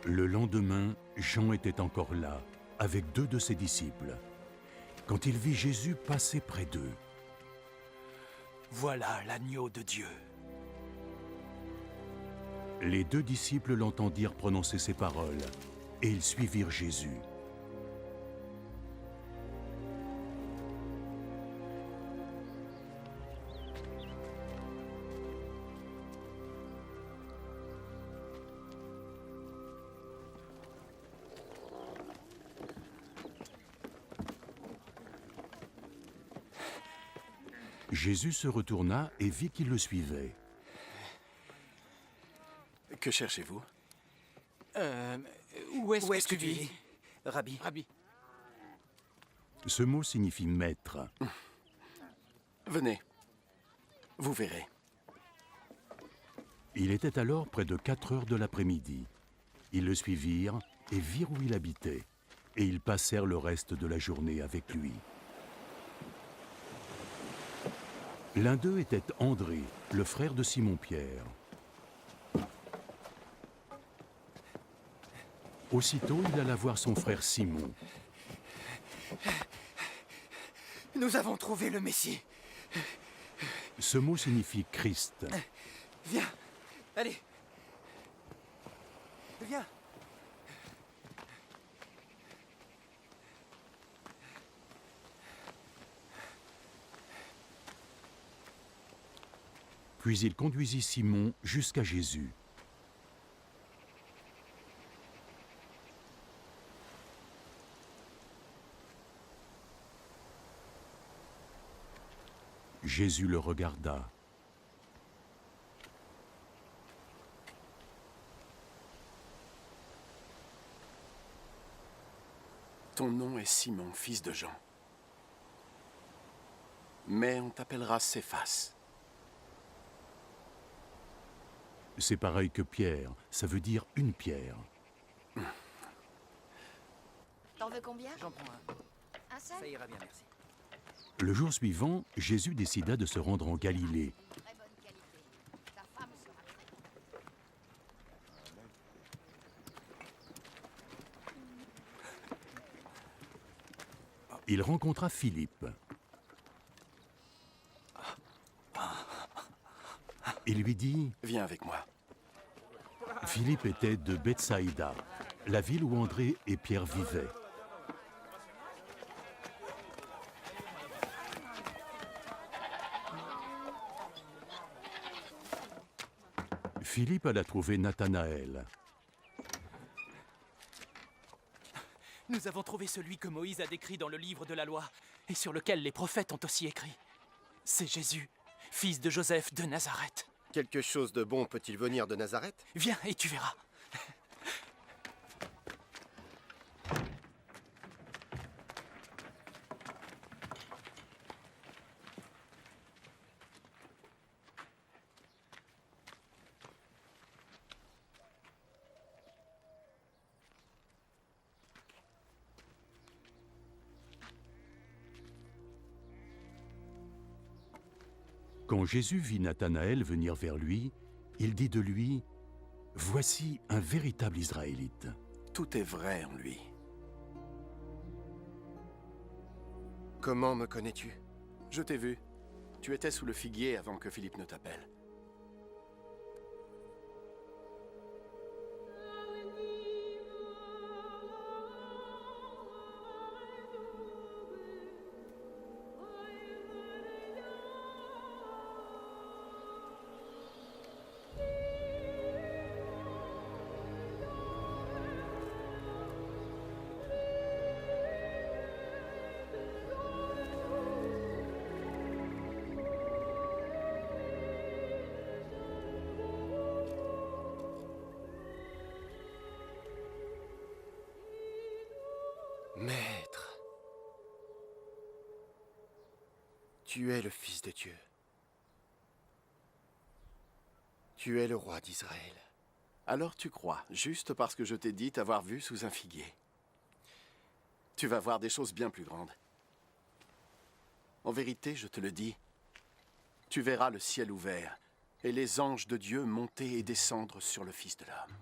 Le lendemain, Jean était encore là, avec 2 de ses disciples, quand il vit Jésus passer près d'eux. Voilà l'agneau de Dieu. Les 2 disciples l'entendirent prononcer ces paroles, et ils suivirent Jésus. Jésus se retourna et vit qu'ils le suivaient. Que cherchez-vous? Où est-ce que tu vis, vis, Rabbi? Rabbi? Ce mot signifie maître. Venez, vous verrez. Il était alors près de 4 heures de l'après-midi. Ils le suivirent et virent où il habitait, et ils passèrent le reste de la journée avec lui. L'un d'eux était André, le frère de Simon-Pierre. Aussitôt, il alla voir son frère Simon. Nous avons trouvé le Messie. Ce mot signifie Christ. Viens, allez. Viens. Puis il conduisit Simon jusqu'à Jésus. Jésus le regarda. Ton nom est Simon, fils de Jean. Mais on t'appellera Céphas. C'est pareil que Pierre, ça veut dire une pierre. T'en veux combien? J'en prends un. Un seul? Ça ira bien, merci. Le jour suivant, Jésus décida de se rendre en Galilée. Très bonne qualité. Ta femme sera très contente. Il rencontra Philippe. Il lui dit, Viens avec moi. Philippe était de Bethsaïda, la ville où André et Pierre vivaient. Philippe alla trouver Nathanaël. Nous avons trouvé celui que Moïse a décrit dans le livre de la loi et sur lequel les prophètes ont aussi écrit. C'est Jésus, fils de Joseph de Nazareth. Quelque chose de bon peut-il venir de Nazareth? Viens et tu verras. Quand Jésus vit Nathanaël venir vers lui, il dit de lui, « Voici un véritable Israélite. » Tout est vrai en lui. Comment me connais-tu? Je t'ai vu. Tu étais sous le figuier avant que Philippe ne t'appelle. Maître, tu es le Fils de Dieu. Tu es le roi d'Israël. Alors tu crois, juste parce que je t'ai dit t'avoir vu sous un figuier. Tu vas voir des choses bien plus grandes. En vérité, je te le dis, tu verras le ciel ouvert et les anges de Dieu monter et descendre sur le Fils de l'homme.